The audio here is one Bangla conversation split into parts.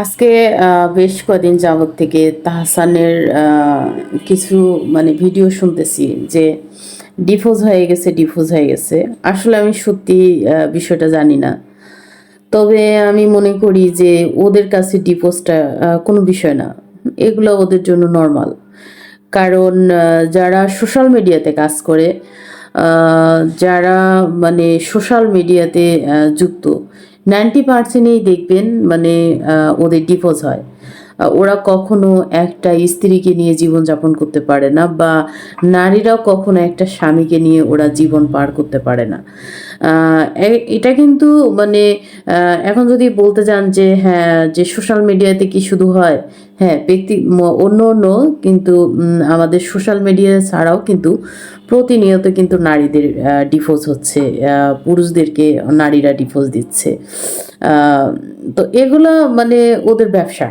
আজকে বেশ কদিন যাবত থেকে তাহসানের কিছু মানে ভিডিও শুনতেছি যে ডিভোর্স হয়ে গেছে, ডিভোর্স হয়ে গেছে। আসলে আমি সত্যি বিষয়টা জানি না। তবে আমি মনে করি যে ওদের কাছে ডিভোর্সটা কোনো বিষয় না। এগুলো ওদের জন্য নরমাল। কারণ যারা সোশ্যাল মিডিয়াতে কাজ করে, যারা মানে সোশ্যাল মিডিয়াতে যুক্ত 90%ই দেখবেন মানে ওদের ডিভোর্স হয়। ওরা কখনো একটা স্ত্রীকে নিয়ে জীবনযাপন করতে পারে না, বা নারীরাও কখনো একটা স্বামীকে নিয়ে ওরা জীবন পার করতে পারে না। এটা কিন্তু মানে এখন যদি বলতে যান যে হ্যাঁ, যে সোশ্যাল মিডিয়াতে কি শুধু হয়? হ্যাঁ, অন্য অন্য কিন্তু আমাদের সোশ্যাল মিডিয়া ছাড়াও কিন্তু প্রতিনিয়ত কিন্তু নারীদের ডিভোর্স হচ্ছে। পুরুষদেরকে নারীরা ডিভোর্স দিচ্ছে। আ তো এগুলা মানে ওদের ব্যবসা।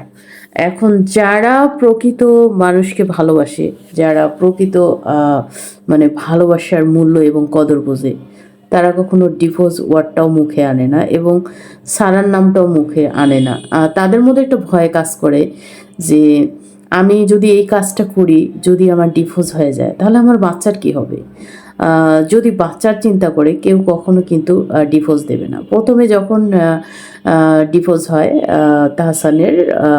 এখন যারা প্রকৃত মানুষকে ভালোবাসে, যারা প্রকৃত আ মানে ভালোবাসার মূল্য এবং কদর বোঝে, তারা কখনো ডিভোর্স ওয়ার্ডটাও মুখে আনে না এবং ছাড়ার নামটাও মুখে আনে না। তাদের মধ্যে একটা ভয় কাজ করে যে, আমি যদি এই কাজটা করি, যদি আমার ডিভোর্স হয়ে যায়, তাহলে আমার বাচ্চার কি হবে? আ যদি বাচ্চার চিন্তা করে কেউ কখনো কিন্তু ডিভোর্স দেবে না। ১ম এ যখন আ আ ডিভোর্স হয় তাহসানের আ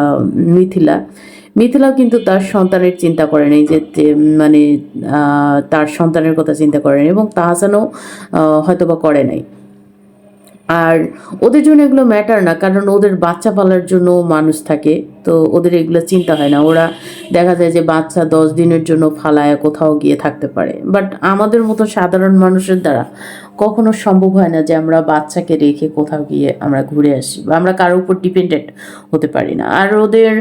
মিথিলা, মিথিলাও কিন্তু তার সন্তানের চিন্তা করে নাই যে মানে আ তার সন্তানের কথা চিন্তা করে নাই এবং তাহসানও হয়তোবা করে নাই। আর ওদের জন্য এগুলো ম্যাটার না। কারণ ওদের বাচ্চা পালার জন্য মানুষ থাকে। তো ওদের এগুলো চিন্তা হয় না। ওরা দেখা যায় যে বাচ্চা ১০ দিনের জন্য ফালায়া কোথাও গিয়ে থাকতে পারে। বাট আমাদের মতো সাধারণ মানুষের দ্বারা কখনো সম্ভব হয় না যে আমরা বাচ্চাকে রেখে কোথাও গিয়ে আমরা ঘুরে আসি, বা আমরা কারো উপর ডিপেন্ডেন্ট হতে পারি না। আর ওদের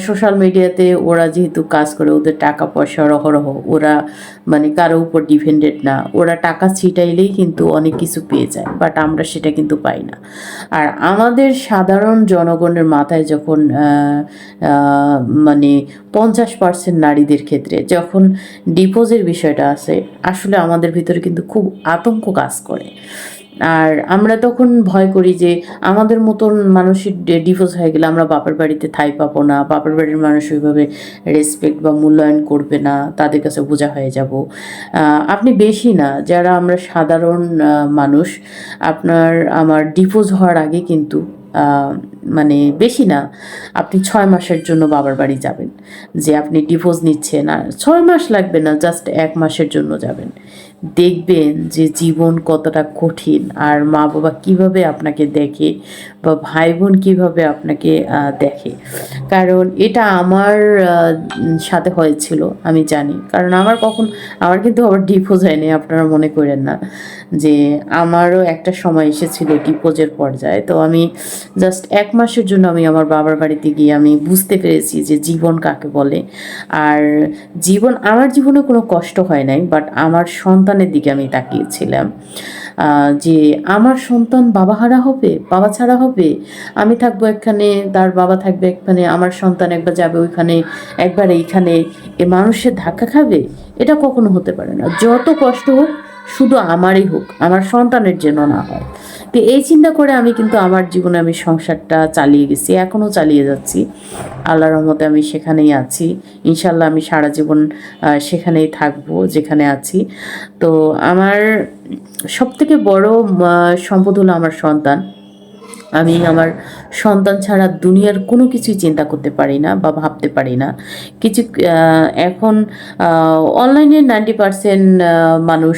সোশ্যাল মিডিয়াতে ওরা যেহেতু কাজ করে, ওদের টাকা পয়সার অহরহ। ওরা মানে কারো উপর ডিপেন্ডেন্ট না। ওরা টাকা ছিটাইলেই কিন্তু অনেক কিছু পেয়ে যায়। বাট আমরা সেটা কিন্তু পাই না। আর আমাদের সাধারণ জনগণের মাথায় যখন আ মানে ৫০% নারীদের ক্ষেত্রে যখন ডিভোর্সের বিষয়টা আসে, আসলে আমাদের ভিতরে কিন্তু খুব আতঙ্ক কাজ করে। আর আমরা তখন ভয় করি যে আমাদের মতন মানুষের ডিভোর্স হয়ে গেলে আমরা বাপের বাড়িতে ঠাঁই পাবো না। বাপের বাড়ির মানুষ ওইভাবে রেসপেক্ট বা মূল্যায়ন করবে না। তাদের কাছে বোঝা হয়ে যাবো। আপনি বেশি না, যারা আমরা সাধারণ মানুষ, আপনার আমার ডিভোর্স হওয়ার আগে কিন্তু আ মানে বেশি না, আপনি ৬ মাসের জন্য বাবার বাড়ি যাবেন। যে আপনি ডিভোর্স নিচ্ছেন, আর ৬ মাস লাগবে না, জাস্ট ১ মাসের জন্য যাবেন। দেখবেন যে জীবন কতটা কঠিন, আর মা-বাবা কিভাবে আপনাকে দেখে বা ভাই-বোন কিভাবে আপনাকে দেখে। কারণ এটা আমার সাথে হয়েছিল, আমি জানি। কারণ আমার কিন্তু আবার ডিভোর্স হয়নি, আপনারা মনে কইরেন না। যে আমারও একটা সময় এসেছিল ডিভোর্সের পর্যায়ে। তো আমি জাস্ট ১ মাসের জন্য আমি আমার বাবার বাড়িতে গিয়ে আমি বুঝতে পেরেছি যে জীবন কাকে বলে। আর আমার জীবনে কোনো কষ্ট হয় নাই। বাট আমার সন্তানের দিকে আমি তাকিয়েছিলাম। যে আমার সন্তান বাবাহারা হবে, বাবা ছাড়া হবে। আমি থাকবো এখানে, তার বাবা থাকবে এখানে, আমার সন্তান একবার যাবে ওইখানে, একবার এইখানে। এ মানুষের ধাক্কা খাবে? এটা কখনো হতে পারে না। যত কষ্ট হোক, শুধু আমারই হোক, আমার সন্তানের যেন না হয়। তো এই চিন্তা করে আমি কিন্তু আমার জীবনে আমি সংসারটা চালিয়ে গেছি। এখনো চালিয়ে যাচ্ছি। আল্লাহর রহমতে আমি সেখানেই আছি। ইনশাআল্লাহ আমি সারা জীবন সেখানেই থাকবো যেখানে আছি। তো আমার সবথেকে বড় সম্পদ হলো আমার সন্তান। আমি আমার সন্তান ছাড়া দুনিয়ার কোনো কিছুই চিন্তা করতে পারি না বা ভাবতে পারি না। কিছু আ এখন আ অনলাইনে 90% মানুষ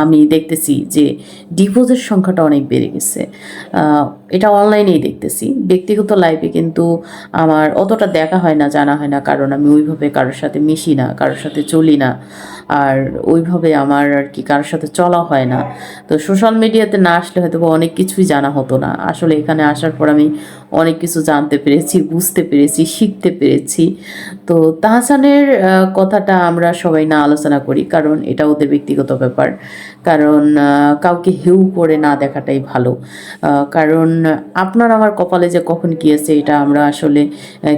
আমি দেখতেছি যে ডিভোর্সের সংখ্যাটা অনেক বেড়ে গেছে। আ এটা অনলাইনেই দেখতেছি। ব্যক্তিগত লাইফে কিন্তু আমার অতটা দেখা হয় না, জানা হয় না। কারণ আমি ওইভাবে কারো সাথে মিশি না, কারো সাথে চলি না। আর ওইভাবে আমার আরকি কারো সাথে চলা হয় না। তো সোশ্যাল মিডিয়াতে না আসলে হয়তোবা অনেক কিছুই জানা হতো না। আসলে এখানে আসার পর আমি অনেক কিছু জানতে পেরেছি, বুঝতে পেরেছি, শিখতে পেরেছি। তো তাহসানের কথাটা আমরা সবাই না আলোচনা করি। কারণ এটা ওদের ব্যক্তিগত ব্যাপার। কারণ কাউকে হেউ করে না দেখাটাই ভালো। কারণ আপনার আমার কপালে যে কখন কি আছে এটা আমরা আসলে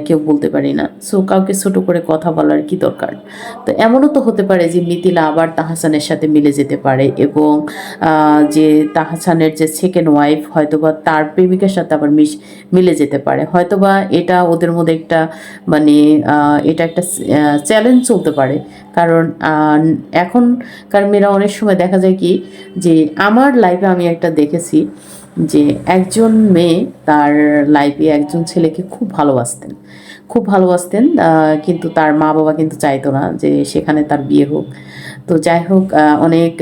কেউ বলতে পারি না। সো কাউকে ছোট করে কথা বলার কি দরকার? তো এমনও তো হতে পারে যে মিথিলা আবার তাহসানের সাথে মিলে যেতে পারে এবং যে তাহসানের যে সেকেন্ড ওয়াইফ হয়তোবা তার প্রেমিকের সাথে আবার মিলে মিলে যেতে পারে। হয়তোবা এটা ওদের মধ্যে একটা মানে এটা একটা চ্যালেঞ্জ চলতে পারে। কারণ এখনকার মেয়েরা অনেক সময় দেখা যায় কি যে আমার লাইফে আমি একটা দেখেছি যে একজন মেয়ে তার লাইফে একজন ছেলেকে খুব ভালোবাসতেন, খুব ভালোবাসতেন, কিন্তু তার মা বাবা কিন্তু চাইতো না যে সেখানে তার বিয়ে হোক। তো যাই হোক, অনেক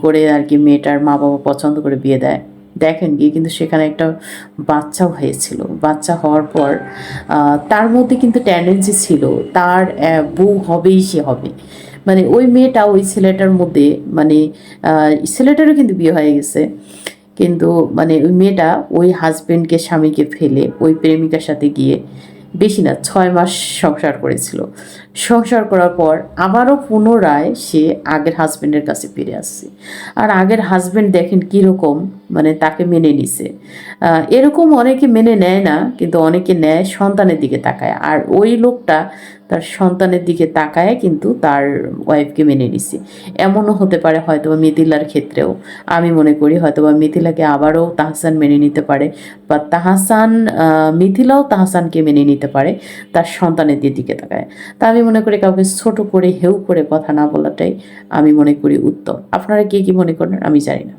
করে আর কি মেয়েটার মা বাবা পছন্দ করে বিয়ে দেয়। দেখেন গিয়ে কিন্তু সেখানে একটা বাচ্চাও হয়েছিল। বাচ্চা হওয়ার পর তার মধ্যে কিন্তু টেন্ডেন্সি ছিল তার বউ হবেই, সে হবে। মানে ওই মেয়েটা ওই ছেলেটার মধ্যে মানে ছেলেটারও কিন্তু বিয়ে হয়ে গেছে, কিন্তু মানে ওই মেয়েটা ওই হাজবেন্ডকে, স্বামীকে ফেলে ওই প্রেমিকার সাথে গিয়ে বেশি না 6 মাস সংসার করেছিল। সংসার করার পর আবারও পুনরায় সে আগের হাজবেন্ডের কাছে ফিরে আসছে। আর আগের হাজবেন্ড দেখেন কীরকম, মানে তাকে মেনে নিছে। এরকম অনেকে মেনে নেয় না, কিন্তু অনেকে নেয় সন্তানের দিকে তাকায়। আর ওই লোকটা তার সন্তানের দিকে তাকায় কিন্তু তার ওয়াইফকে মেনে নিছে। এমনও হতে পারে হয়তোবা মিথিলার ক্ষেত্রেও। আমি মনে করি হয়তোবা মিথিলাকে আবারও তাহসান মেনে নিতে পারে, বা মিথিলাও তাহসানকে মেনে নিতে পারে তার সন্তানের দিকে তাকায়। তা আমি মনে করি কাউকে ছোট করে হেউ করে কথা না বলাটাই আমি মনে করি উত্তম। আপনারা কে কি মনে করেন আমি জানি না।